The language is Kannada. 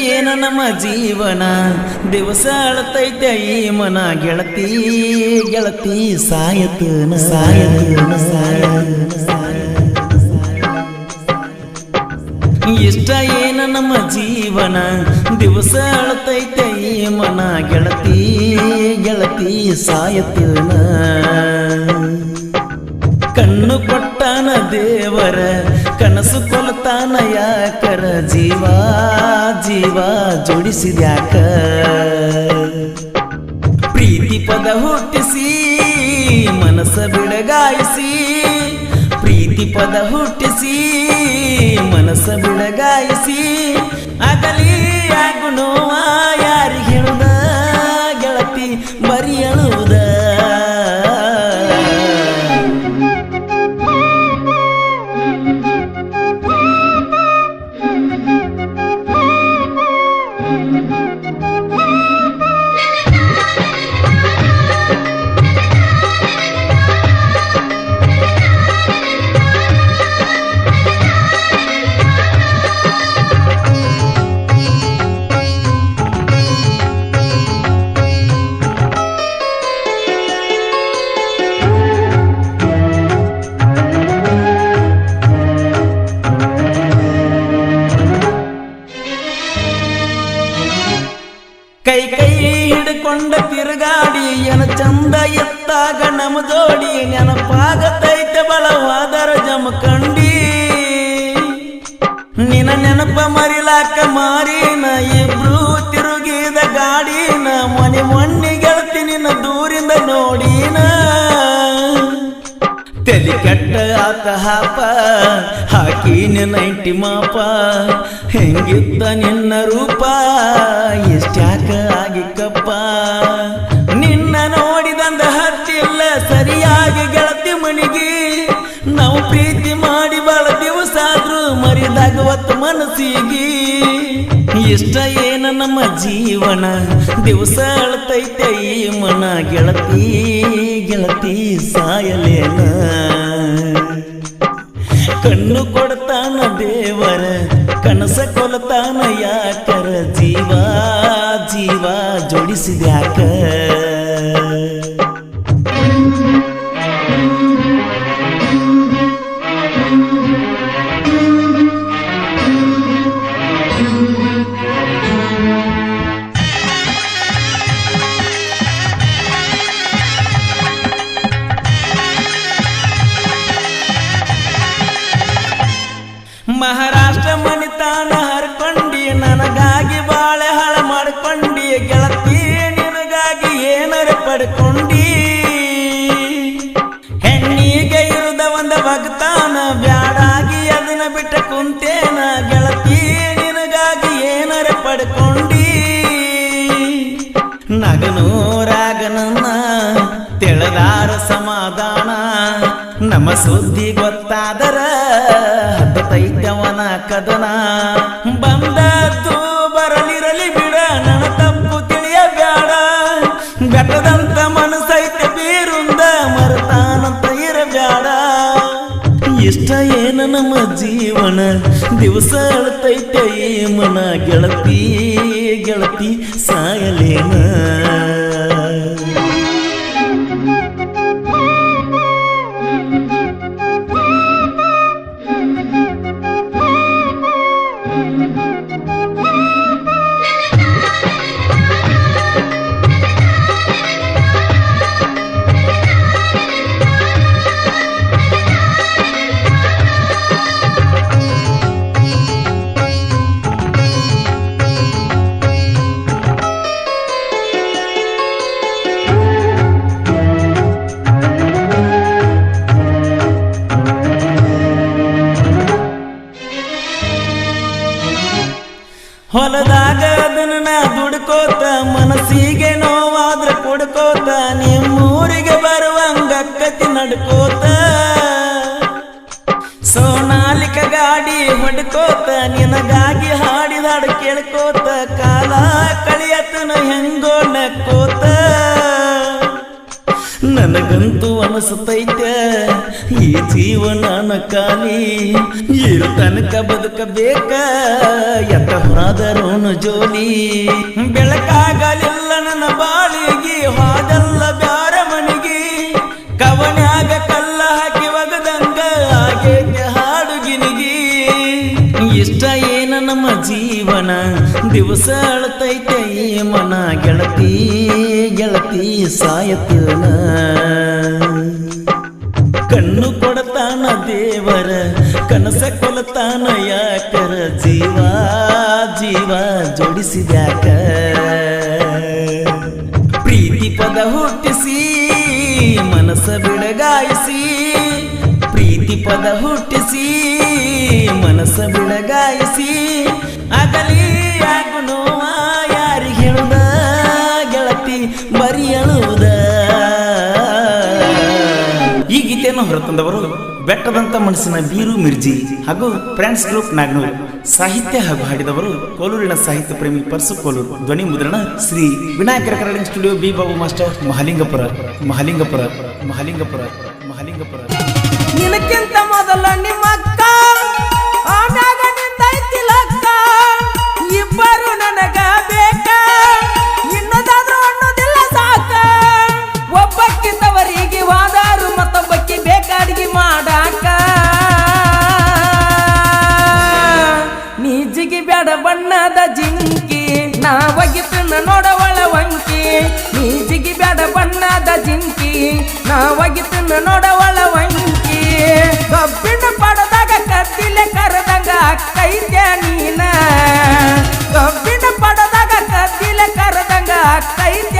ಏನ ನಮ್ಮ ಜೀವನ ದಿವಸ ಅಳತೈತೆ ಈ ಮನ ಗೆಳತಿ ಗೆಳತಿ ಸಾಯತನ ಇಷ್ಟ ಏನ ನಮ್ಮ ಜೀವನ ದಿವಸ ಅಳತೈತೆ ಈ ಮನ ಗೆಳತಿ ಗೆಳತಿ ಸಾಯತನ ಕಣ್ಣು ಕೊಟ್ಟಾನ ದೇವರ ಕನಸು ಕೊಲ್ತಾನ ಯಾಕರ ಜೀವ ಜೀವ ಜೋಡಿಸಿದ್ಯಾಕ ಪ್ರೀತಿ ಪದ ಹುಟ್ಟಿಸಿ ಮನಸ್ಸ ಬಿಡಗಾಯಿಸಿ ಪ್ರೀತಿ ಪದ ಹುಟ್ಟಿಸಿ ಮನಸ್ಸ ಬಿಡಗಾಯಿಸಿ ಆಗಲಿ ಆಗುಣೋವ ಯಾರಿಗೆ ಹೇಳುದ ಗೆಳತಿ ಬರಿ ಅಳುವುದ ಕೈ ಕೈ ಹಿಡ್ಕೊಂಡ ತಿರುಗಾಡಿ ಏನ ಚಂದ ಎತ್ತಾಗ ನಮ ಜೋಡಿ ನೆನಪಾಗತೈತೆ ಬಳವಾದರ ಜಮಕಂಡಿ ನಿನ ನೆನಪ ಮರಿಲಾಕ ಮಾರಿನ ಇಬ್ರು ತಿರುಗಿದ ಗಾಡಿನ ಮನೆ ಮೊನ್ನೆ ಗೆಳತಿ ನಿನ್ನ ದೂರಿಂದ ನೋಡಿನ ತಲೆ ಕೆಟ್ಟ ಆತ ಹಾಪ ಹಾಕಿ ನೈಂಟಿ ಮಾಪ ಹೆಂಗಿದ್ದ ನಿನ್ನ ರೂಪ ಎಷ್ಟ್ಯಾಕ ಆಗಿಕ್ಕಪ್ಪ ನಿನ್ನ ನೋಡಿದಂದ ಹತ್ತಿಲ್ಲ ಸರಿಯಾಗಿ ಗೆಳತಿ ಮನಿಗೆ ನಾವು ಪ್ರೀತಿ ಮಾಡಿ ಬಾಳ ದಿವಸ ಆದ್ರೂ ಮರಿದಾಗವತ್ತು ಮನಸ್ಸಿಗೆ ಇಷ್ಟ ಏನ ನಮ್ಮ ಜೀವನ ದಿವಸ ಅಳತೈತೆ ಈ ಮನ ಗೆಳತಿ ಗೆಳತಿ ಸಾಯಲೇನ ಕಣ್ಣು ಕೊಡ್ತಾನ ದೇವರ ಕನಸ ಕೊಲ್ತಾನ ಯಾಕರ ಜೀವ ಜೀವ ಜೋಡಿಸಿದ್ಯಾಕ ಮಹಾರಾಷ್ಟ್ರ ಮನಿತಾನ ಹರ್ಕೊಂಡಿ ನನಗಾಗಿ ಬಾಳೆ ಹಾಳ ಮಾಡ್ಕೊಂಡಿ ಗೆಳತಿ ನಿನಗಾಗಿ ಏನರ ಪಡ್ಕೊಂಡಿ ಹೆಣ್ಣಿಗೆ ಇರುದ ಒಂದ ಭಕ್ತಾನ ಬ್ಯಾಡಾಗಿ ಅದನ್ನ ಬಿಟ್ಟ ಕುಂತೇನ ಗೆಳತಿ ನಿನಗಾಗಿ ಏನರ ಪಡ್ಕೊಂಡಿ ನಗನೂರಾಗನನ್ನ ತೆಳದಾರ ಸಮಾಧಾನ ನಮ್ಮ ಸುದ್ದಿ ಗೊತ್ತಾದರ ಹತ್ತೈತವನ ಕದನ ಬಂದದ್ದು ಬರಲಿರಲಿ ಬಿಡ ನನ್ನ ತಪ್ಪು ತಿಳಿಯ ಬ್ಯಾಡ ಬೆಟ್ಟದಂತ ಮನಸ್ಸೈತೆ ಬೀರುಂದ ಮರತಾನಂತ ಇರಬ್ಯಾಡ ಇಷ್ಟ ಏನ ನಮ್ಮ ಜೀವನ ದಿವಸ ಅಳತೈತೆ ಈ ಮನ ಗೆಳತಿ ಗೆಳತಿ ಸಾಯಲೇನ ಹೊಲದಾಗ ಅದನ್ನ ದುಡ್ಕೋತ ಮನಸ್ಸಿಗೆ ನೋವಾದ್ರ ಕೊಡ್ಕೋತ ನಿಮ್ಮೂರಿಗೆ ಬರುವಂಗಕ್ಕತಿ ನಡ್ಕೋತ ಸೋನಾಲಿಕ ಗಾಡಿ ಹೊಡ್ಕೋತ ನಿನಗಾಗಿ ಹಾಡಿದಾಡು ಕೇಳ್ಕೋತ ಕಾಲ ಕಳಿಯತನ ಹೆಂಗೋ ನಕ್ಕೋತ ನನ್ನ ನನಗಂತೂ ಅನಿಸ್ತೈತೆ ಈ ಜೀವನ ಖಾಲಿ ಇರು ತನಕ ಬದುಕಬೇಕ ಎತ್ತವಾದರೋನು ಜೋಲಿ ಬೆಳಕಾಗಲಿಲ್ಲ ನನ್ನ ಬಾಳಿಗೆ ಹಾದಲ್ಲ ಬ್ಯಾರ ಮನಿಗೆ ಕವನ್ಯಾಗ ಕಲ್ಲ ಹಾಕಿ ಒಗದಂಗ ಆಗೇತೆ ಹಾಡುಗಿನಿಗೆ ಇಷ್ಟ ಏನ ನಮ್ಮ ಜೀವನ ದಿವಸ ಅಳತೈತೆ ಈ ಮನ ಗೆಳತಿ ಗೆಳತಿ ಸಾಯತನ ಕಣ್ಣು ಕೊಡತಾನ ದೇವರ ಕನಸ ಕೊಲತಾನ ಯಾಕರ ಜೀವ ಜೀವ ಜೋಡಿಸಿದ್ಯಾಕ ಪ್ರೀತಿ ಪದ ಹುಟ್ಟಿಸಿ ಮನಸ್ಸ ಬಿಡಗಾಯಿಸಿ ಪ್ರೀತಿ ಪದ ಹುಟ್ಟಿಸಿ ಮನಸ್ಸ ಬಿಡಗಾಯಿಸಿ ಆಗಲಿ ಆಗುಣೋವ ಯಾರಿಗೆ ಹೇಳುದ ಗೆಳತಿ ಬರಿ ಅಳುವುದ. ಈ ಗೀತೆಯನ್ನು ಹೊರತಂದವರು ಬೆಟ್ಟದಂತ ಮನಸ್ಸಿನ ಬೀರು ಮಿರ್ಜಿ ಹಾಗೂ ಫ್ರೆಂಡ್ಸ್ ಗ್ರೂಪ್ ನಾಗನೂರು. ಸಾಹಿತ್ಯ ಹಾಗೂ ಹಾಡಿದವರು ಕೋಲೂರಿನ ಸಾಹಿತ್ಯ ಪ್ರೇಮಿ ಪರ್ಸು ಕೋಲೂರು. ಧ್ವನಿ ಮುದ್ರಣ Shri Vinayaka recording studio B Babu master Mahalingapura Mahalingapura Mahalingapura Mahalingapura. ನಿನಕ್ಕಿಂತ ಮೊದಲ ನಿಮ್ಮ ಅಕ್ಕ ಆಮ್ಯಾಗ ನಿಂದೈತಿ ಲಕ್ಕ ಇಬ್ಬರು ನನಗ ಬೇಕ ಇನ್ನದಾದ್ರೂ ಅನ್ನೋದಿಲ್ಲ ಸಾಕ ಒಬ್ಬಕ್ಕಿದ್ದವರಿಗೆ ವಾದಾರು ಮತ್ತೊಬ್ಬಕ್ಕೆ ಬೇಕಾಡಿಗೆ ಮಾಡಾಕ ನೀಜಿಗೆ ಬ್ಯಾಡ ಬಣ್ಣದ ಜಿಂಕಿ ನಾ ಒಗಿತನ ನೋಡವಳ ವಂಕಿ ನೀಜಿಗೆ ಬ್ಯಾಡ ಬಣ್ಣದ ಜಿಂಕಿ ನಾ ಒಗಿತನ ನೋಡವಳ ವಂಕಿ ಕಬ್ಬಿಣ ಪಡದಾಗ ಕತ್ತಿಲೆ ಕರೆದಂಗ ಅಕ್ಕೈತ್ಯ ನೀನ ಕಬ್ಬಿಣ ಪಡದಾಗ ಕತ್ತಿಲೆ ಕರೆದಂಗ ಅಕ್ಕೈತ್ಯ